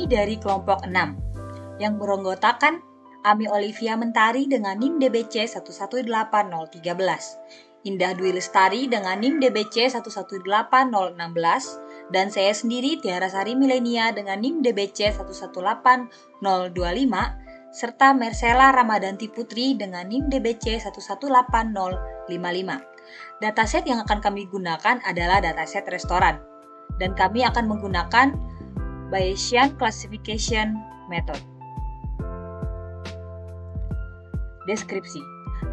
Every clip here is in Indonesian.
terdiri dari kelompok 6 yang beranggotakan Ami Olivia Mentari dengan NIM DBC 118013, Indah Dwi Lestari dengan NIM DBC 118016, dan saya sendiri Tiara Sari Milenia dengan NIM DBC 118025, serta Mersela Ramadanti Putri dengan NIM DBC 118055. Dataset yang akan kami gunakan adalah dataset restoran, dan kami akan menggunakan Bayesian Classification Method. Deskripsi.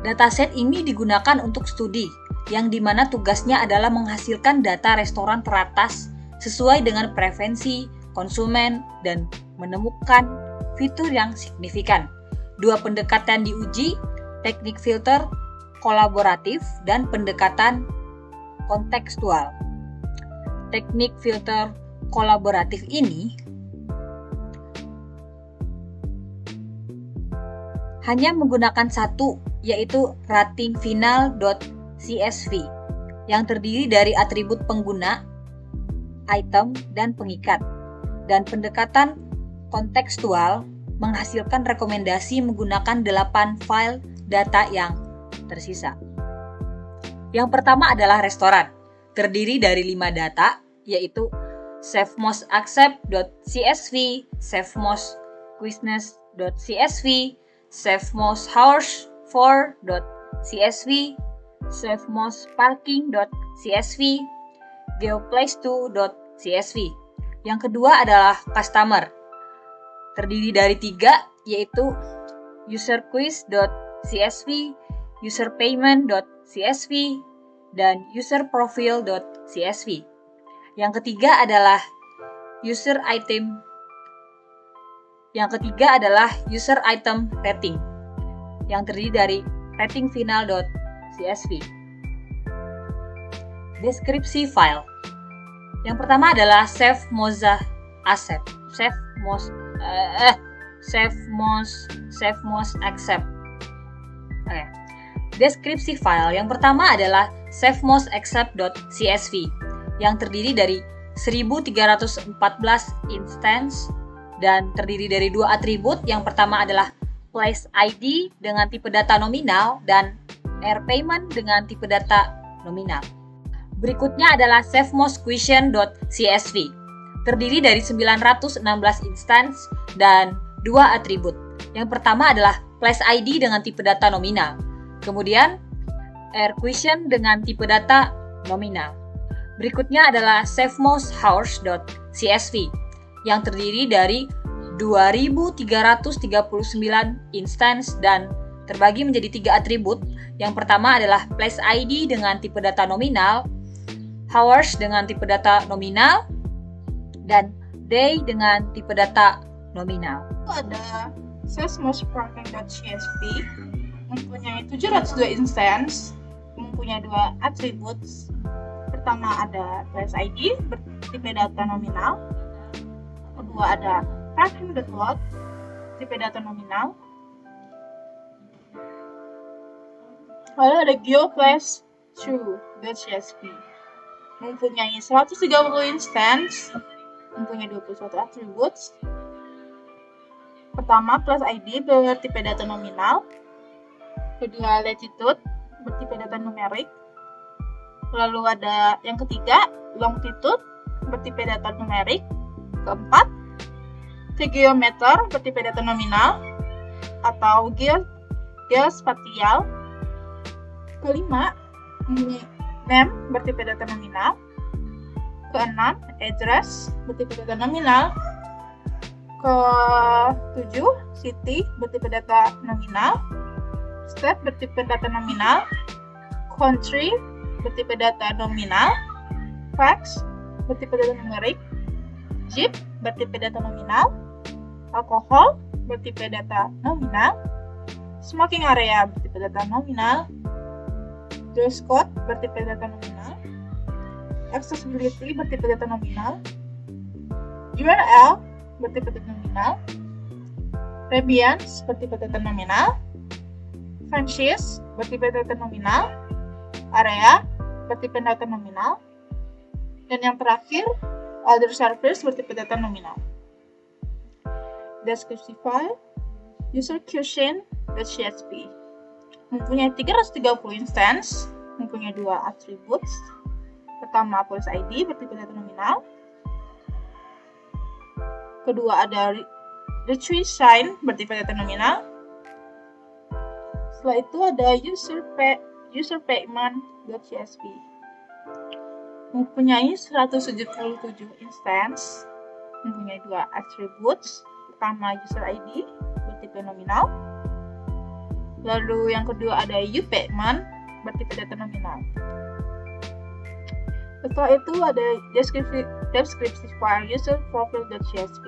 Dataset ini digunakan untuk studi, yang dimana tugasnya adalah menghasilkan data restoran teratas sesuai dengan preferensi konsumen dan menemukan fitur yang signifikan. Dua pendekatan diuji, teknik filter kolaboratif dan pendekatan kontekstual. Teknik filter kolaboratif ini hanya menggunakan satu, yaitu ratingfinal.csv yang terdiri dari atribut pengguna, item, dan pengikat. Dan pendekatan kontekstual menghasilkan rekomendasi menggunakan 8 file data yang tersisa. Yang pertama adalah restoran, terdiri dari 5 data, yaitu safemostaccept.csv, safemostquiznes.csv, safemosthours4.csv, safemostparking.csv, geoplace2.csv. Yang kedua adalah customer, terdiri dari 3, yaitu userquiz.csv, userpayment.csv, dan userprofile.csv. Yang ketiga adalah user item rating, yang terdiri dari ratingfinal.csv. Deskripsi file. Yang pertama adalah safemostaccept. Oke. Deskripsi file yang pertama adalah safemostaccept.csv yang terdiri dari 1314 instance dan terdiri dari 2 atribut. Yang pertama adalah place ID dengan tipe data nominal dan air payment dengan tipe data nominal. Berikutnya adalah safemostquiznes.csv, terdiri dari 916 instance dan 2 atribut. Yang pertama adalah place ID dengan tipe data nominal. Kemudian air question dengan tipe data nominal. Berikutnya adalah safemosthours.csv yang terdiri dari 2339 instance dan terbagi menjadi 3 atribut. Yang pertama adalah place ID dengan tipe data nominal, hours dengan tipe data nominal, dan day dengan tipe data nominal. Ada safemostparking.csv mempunyai 702 instance, mempunyai 2 atribut. Pertama ada place ID bertipe data nominal, kedua ada parking.lot tipe data nominal, lalu ada geoplace2.csv mempunyai 130 instance, mempunyai 21 atribut. Pertama place ID bertipe data nominal, kedua latitude bertipe data numerik, lalu ada yang ketiga longitude bertipe data numerik, keempat geometer bertipe data nominal atau geospatial, kelima name bertipe data nominal, keenam address bertipe data nominal, ke-7 city bertipe data nominal, state bertipe data nominal, country bertipe data nominal, fax bertipe data numerik, zip bertipe data nominal, alkohol bertipe data nominal, smoking area bertipe data nominal, dress code bertipe data nominal, accessibility bertipe data nominal, URL bertipe data nominal, Rebians bertipe data nominal, franchise bertipe data nominal, area bertipe data nominal, dan yang terakhir other service bertipe data nominal. deskripsi file, user quotient.csv. Mempunyai 330 instance, mempunyai 2 attributes. Pertama, police ID bertipe data nominal. Kedua, ada retrieve sign bertipe data nominal. Setelah itu ada user payment.csv. Mempunyai 177 instance, mempunyai 2 attributes. Pertama, user ID bertipe nominal. Lalu yang kedua ada upayment bertipe data nominal. Setelah itu ada deskripsi file user profile.csv.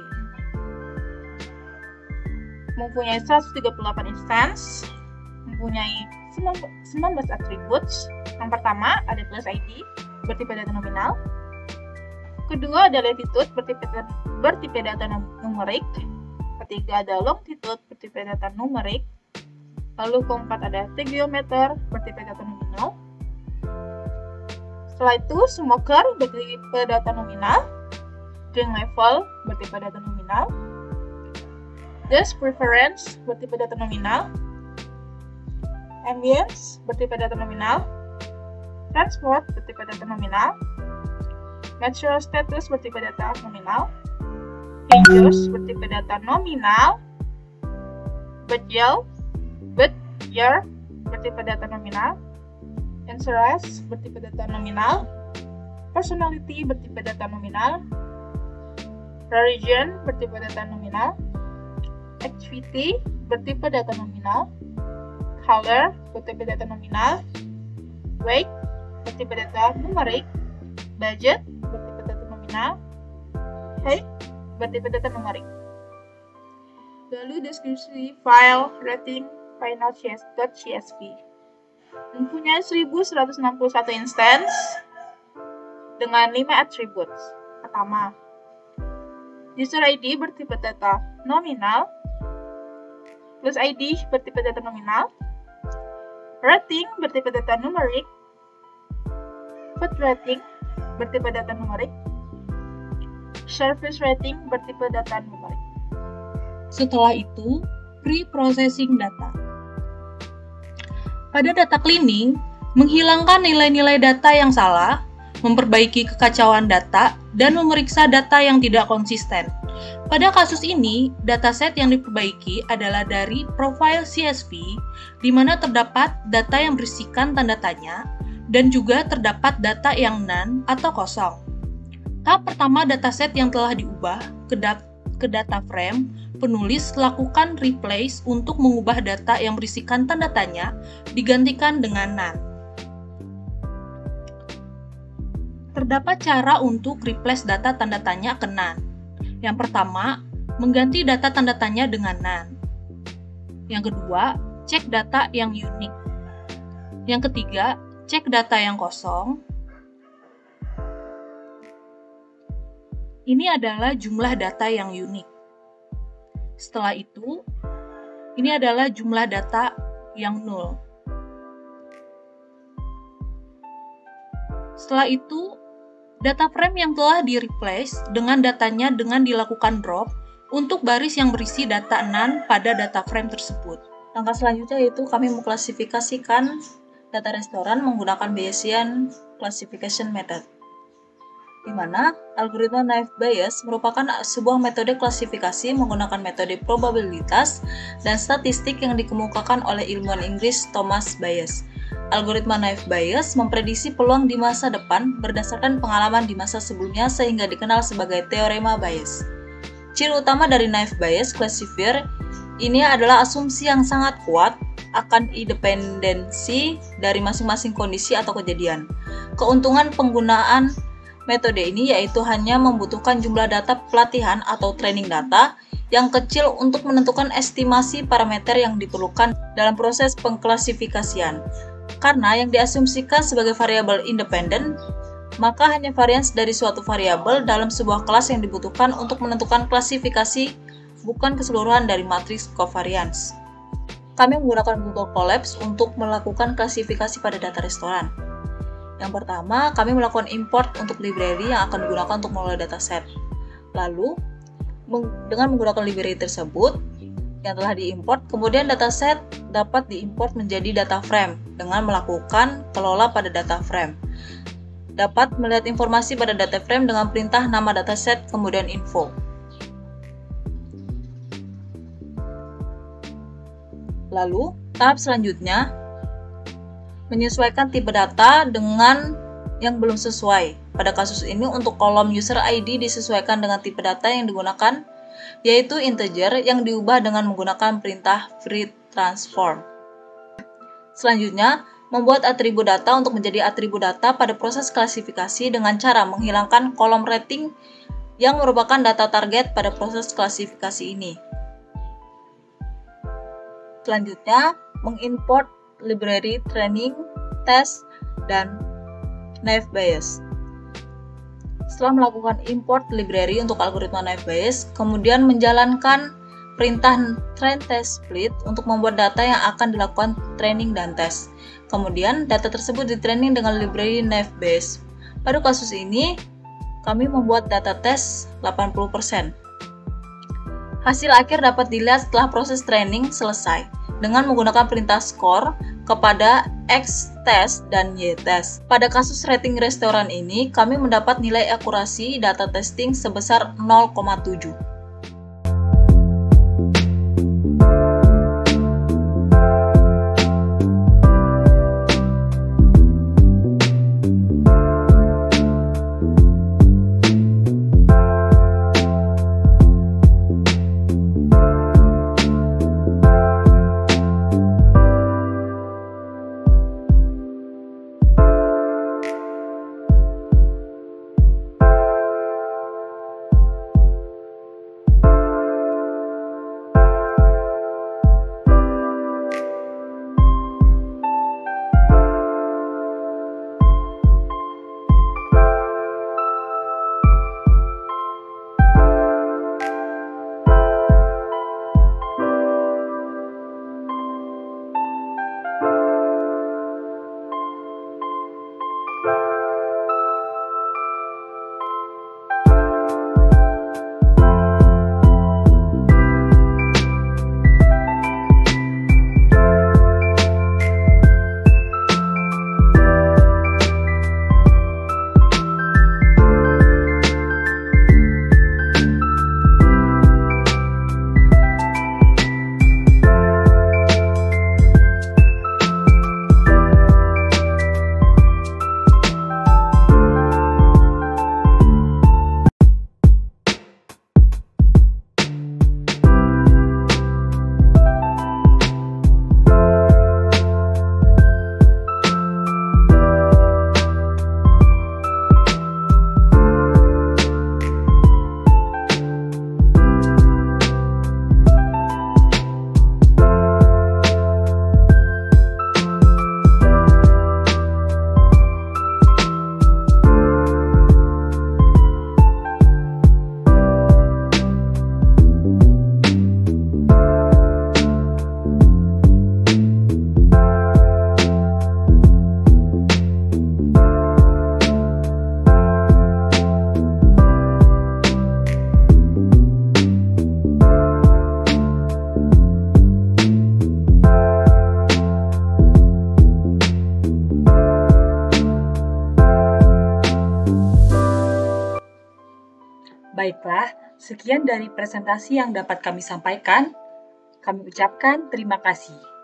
Mempunyai 138 instance, mempunyai 19 attributes. Yang pertama ada plus ID bertipe data nominal. Kedua ada latitude bertipe data numerik. Ketiga ada longitude bertipe data numerik. Lalu keempat ada tegiometer bertipe data nominal. Setelah itu smoker bertipe data nominal. Drink level bertipe data nominal. Desk preference bertipe data nominal. Ambience bertipe data nominal. Transport bertipe data nominal. Material status bertipe data nominal. Changes bertipe data nominal. Year bertipe data nominal. Interest bertipe data nominal. Personality bertipe data nominal. Region bertipe data nominal. Activity bertipe data nominal. Color bertipe data nominal. Weight bertipe data numerik. Budget bertipe data nominal. Height bertipe data numerik. Lalu deskripsi file rating final.csv. Mempunyai 1161 instance dengan 5 attributes. Pertama, user ID bertipe data nominal. Plus ID bertipe data nominal. Rating bertipe data numerik. Food rating bertipe data numerik. Service rating bertipe data numerik. Setelah itu, pre-processing data. Pada data cleaning, menghilangkan nilai-nilai data yang salah, memperbaiki kekacauan data, dan memeriksa data yang tidak konsisten. Pada kasus ini, dataset yang diperbaiki adalah dari profile CSV, di mana terdapat data yang berisikan tanda tanya, dan juga terdapat data yang none atau kosong. Tahap pertama dataset yang telah diubah ke data frame, penulis lakukan replace untuk mengubah data yang berisikan tanda tanya digantikan dengan none. Terdapat cara untuk replace data tanda tanya ke none. Yang pertama, mengganti data tanda tanya dengan none. Yang kedua, cek data yang unik. Yang ketiga, cek data yang kosong. Ini adalah jumlah data yang unik. Setelah itu, ini adalah jumlah data yang null. Setelah itu, data frame yang telah di-replace dengan datanya dengan dilakukan drop untuk baris yang berisi data none pada data frame tersebut. Langkah selanjutnya yaitu kami mengklasifikasikan data restoran menggunakan Bayesian Classification Method, di mana algoritma naive Bayes merupakan sebuah metode klasifikasi menggunakan metode probabilitas dan statistik yang dikemukakan oleh ilmuwan Inggris Thomas Bayes. Algoritma naive Bayes memprediksi peluang di masa depan berdasarkan pengalaman di masa sebelumnya sehingga dikenal sebagai teorema Bayes. Ciri utama dari naive Bayes classifier ini adalah asumsi yang sangat kuat akan independensi dari masing-masing kondisi atau kejadian. Keuntungan penggunaan metode ini yaitu hanya membutuhkan jumlah data pelatihan atau training data yang kecil untuk menentukan estimasi parameter yang diperlukan dalam proses pengklasifikasian. Karena yang diasumsikan sebagai variabel independen, maka hanya varians dari suatu variabel dalam sebuah kelas yang dibutuhkan untuk menentukan klasifikasi, bukan keseluruhan dari matriks covariance. Kami menggunakan Google Colabs untuk melakukan klasifikasi pada data restoran. Yang pertama, kami melakukan import untuk library yang akan digunakan untuk mengelola dataset. Lalu, Dengan menggunakan library tersebut yang telah diimport, kemudian dataset dapat diimport menjadi data frame dengan melakukan kelola pada data frame. Dapat melihat informasi pada data frame dengan perintah nama dataset kemudian info. Lalu, tahap selanjutnya menyesuaikan tipe data dengan yang belum sesuai. Pada kasus ini untuk kolom user ID disesuaikan dengan tipe data yang digunakan, yaitu integer yang diubah dengan menggunakan perintah free transform. Selanjutnya, membuat atribut data untuk menjadi atribut data pada proses klasifikasi dengan cara menghilangkan kolom rating yang merupakan data target pada proses klasifikasi ini. Selanjutnya, mengimport library training, test, dan naive Bayes. Setelah melakukan import library untuk algoritma naive Bayes, kemudian menjalankan perintah train test split untuk membuat data yang akan dilakukan training dan tes. Kemudian data tersebut di-training dengan library naive Bayes. Pada kasus ini, kami membuat data tes 80%. Hasil akhir dapat dilihat setelah proses training selesai dengan menggunakan perintah score kepada X test dan Y test. Pada kasus rating restoran ini, kami mendapat nilai akurasi data testing sebesar 0,7. Baiklah, sekian dari presentasi yang dapat kami sampaikan. Kami ucapkan terima kasih.